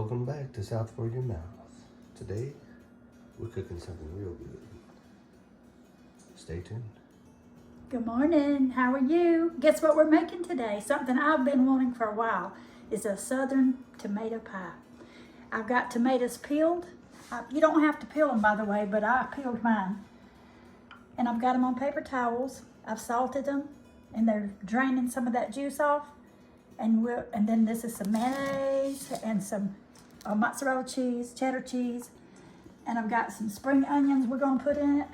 Welcome back to South for Your Mouth. Today, we're cooking something real good. Stay tuned. Good morning, how are you? Guess what we're making today? Something I've been wanting for a while is a southern tomato pie. I've got tomatoes peeled. You don't have to peel them, by the way, but I peeled mine. And I've got them on paper towels. I've salted them, and they're draining some of that juice off. And then this is some mayonnaise and some mozzarella cheese, cheddar cheese. And I've got some spring onions we're gonna put in it.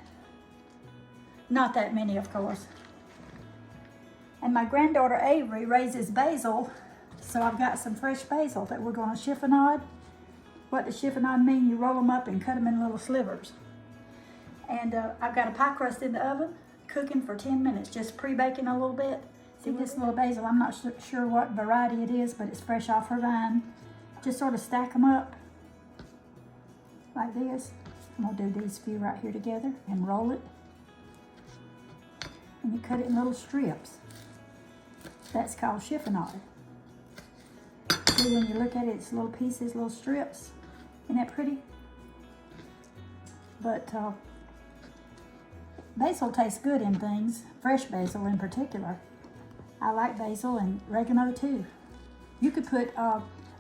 Not that many, of course. And my granddaughter Avery raises basil, so I've got some fresh basil that we're gonna chiffonade. What does chiffonade mean? You roll them up and cut them in little slivers. And I've got a pie crust in the oven, cooking for 10 minutes, just pre-baking a little bit. See this little basil, I'm not sure what variety it is, but it's fresh off her vine. Just sort of stack them up like this. I'm gonna do these few right here together and roll it. And you cut it in little strips. That's called chiffonade. See, when you look at it, it's little pieces, little strips. Isn't that pretty? But basil tastes good in things, fresh basil in particular. I like basil and oregano too. You could put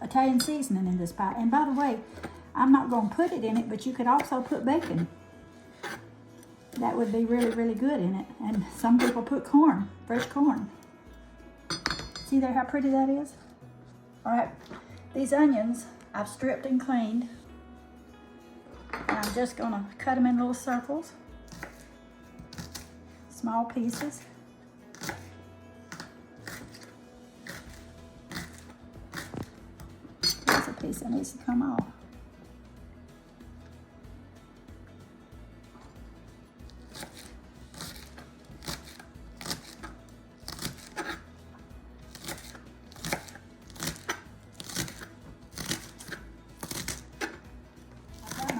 Italian seasoning in this pie. And by the way, I'm not going to put it in it, but you could also put bacon. That would be really, really good in it. And some people put corn, fresh corn. See there how pretty that is? All right, these onions I've stripped and cleaned. And I'm just going to cut them in little circles, small pieces. There's a piece that needs to come off.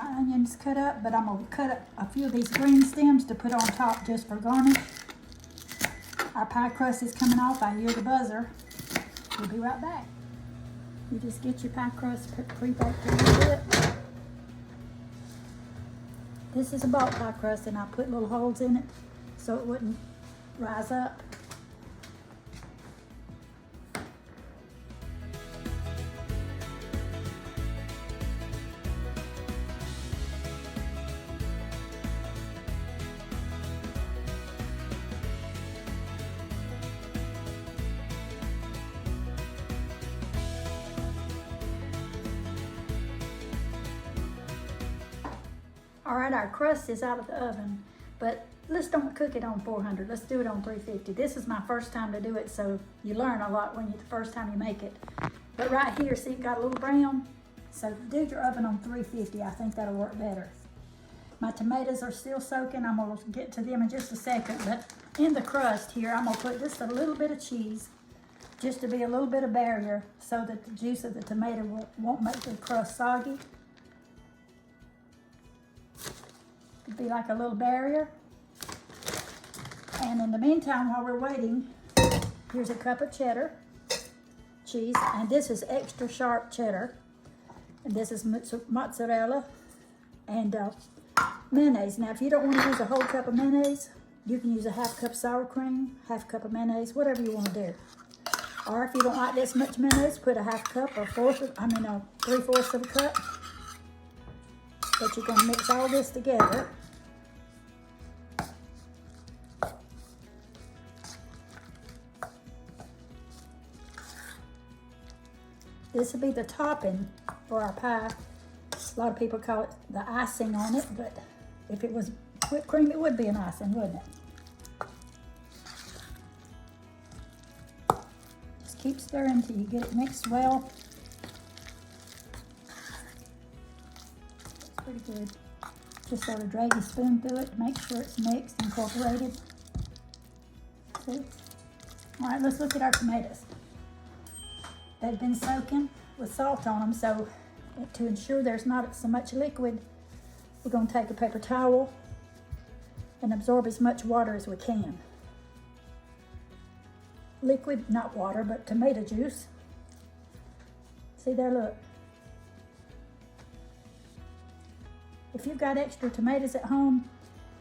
Onions cut up, but I'm gonna cut up a few of these green stems to put on top just for garnish. Our pie crust is coming off. I hear the buzzer. We'll be right back. You just get your pie crust pre-baked a little bit. This is a bulk pie crust, and I put little holes in it so it wouldn't rise up. All right, our crust is out of the oven, but let's don't cook it on 400. Let's do it on 350. This is my first time to do it, so you learn a lot when the first time you make it. But right here, see, it got a little brown. So do your oven on 350. I think that'll work better. My tomatoes are still soaking. I'm gonna get to them in just a second, but in the crust here, I'm gonna put just a little bit of cheese, just to be a little bit of barrier so that the juice of the tomato won't make the crust soggy. Be like a little barrier. And in the meantime, while we're waiting, here's a cup of cheddar cheese, and this is extra sharp cheddar, and this is mozzarella and mayonnaise. Now, if you don't want to use a whole cup of mayonnaise, you can use a half cup sour cream, half cup of mayonnaise, whatever you want to do. Or if you don't like this much mayonnaise, put a half cup or 3/4 of a cup. But you're going to mix all this together. This will be the topping for our pie. A lot of people call it the icing on it, but if it was whipped cream, it would be an icing, wouldn't it? Just keep stirring until you get it mixed well. Pretty good. Just sort of drag your spoon through it to make sure it's mixed, incorporated. See? All right, let's look at our tomatoes. They've been soaking with salt on them, so to ensure there's not so much liquid, we're going to take a paper towel and absorb as much water as we can. Liquid, not water, but tomato juice. See there, look. if you've got extra tomatoes at home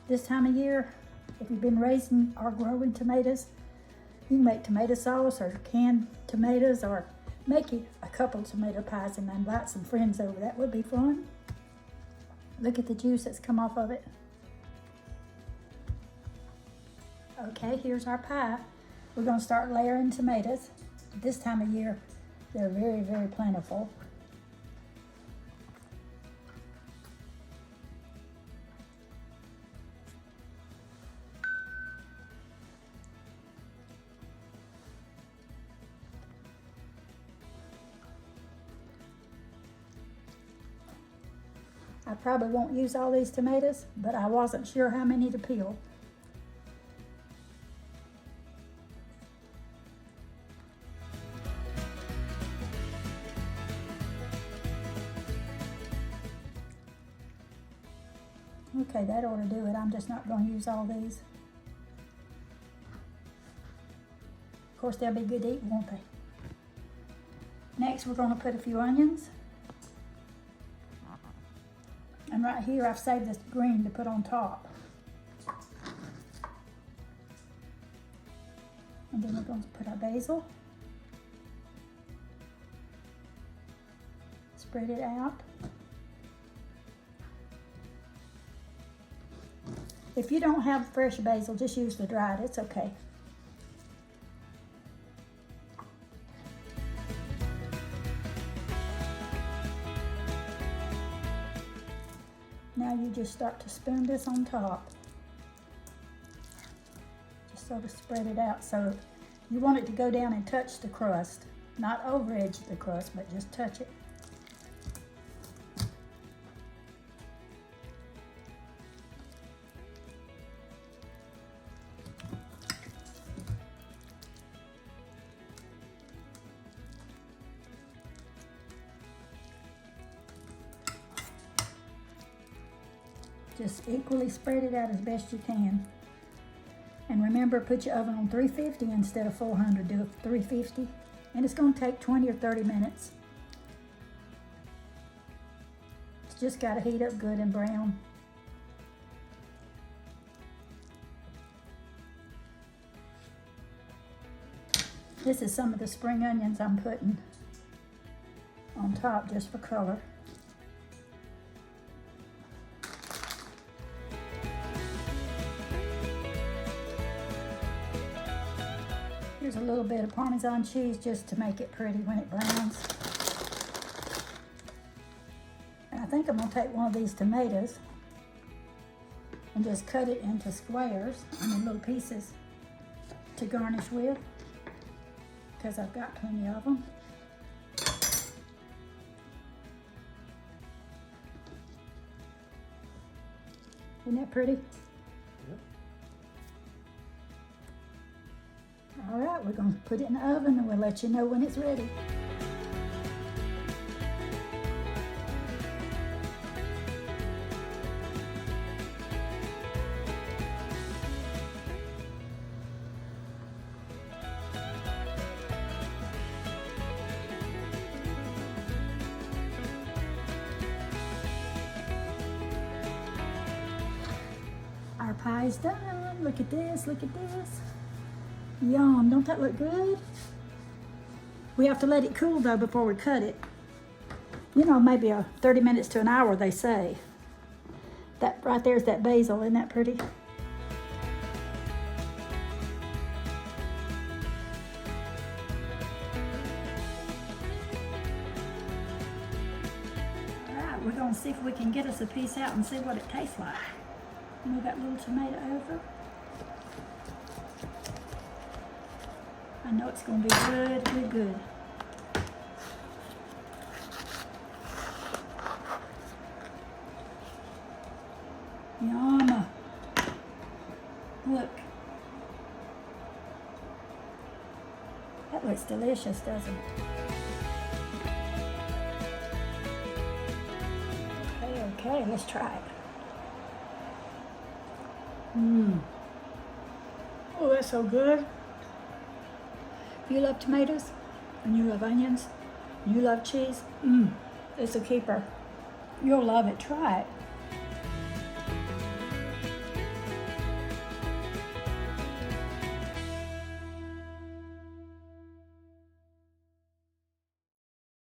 this time of year, if you've been raising or growing tomatoes, you can make tomato sauce or canned tomatoes, or make you a couple tomato pies and invite some friends over. That would be fun. Look at the juice that's come off of it. Okay, here's our pie. We're gonna start layering tomatoes. This time of year, they're very, very plentiful. I probably won't use all these tomatoes, but I wasn't sure how many to peel. Okay, that ought to do it. I'm just not going to use all these. Of course, they'll be good to eat, won't they? Next, we're going to put a few onions. And right here, I've saved this green to put on top. And then we're going to put our basil. Spread it out. If you don't have fresh basil, just use the dried, it's okay. Now you just start to spoon this on top. Just sort of spread it out, so you want it to go down and touch the crust. Not over edge the crust, but just touch it. Just equally spread it out as best you can. And remember, put your oven on 350 instead of 400. Do it 350. And it's going to take 20 or 30 minutes. It's just got to heat up good and brown. This is some of the spring onions I'm putting on top just for color. Here's a little bit of Parmesan cheese just to make it pretty when it browns. And I think I'm gonna take one of these tomatoes and just cut it into squares, little pieces to garnish with, because I've got plenty of them. Isn't that pretty? All right, we're going to put it in the oven and we'll let you know when it's ready. Our pie's done. Look at this, look at this. Yum, don't that look good? We have to let it cool though before we cut it. You know, maybe 30 minutes to an hour, they say. That right there's that basil, isn't that pretty? All right, we're gonna see if we can get us a piece out and see what it tastes like. Move that little tomato over. I know it's going to be good, good, good. Yum. Look. That looks delicious, doesn't it? Okay, let's try it. Oh, that's so good. If you love tomatoes, and you love onions, and you love cheese, it's a keeper. You'll love it. Try it.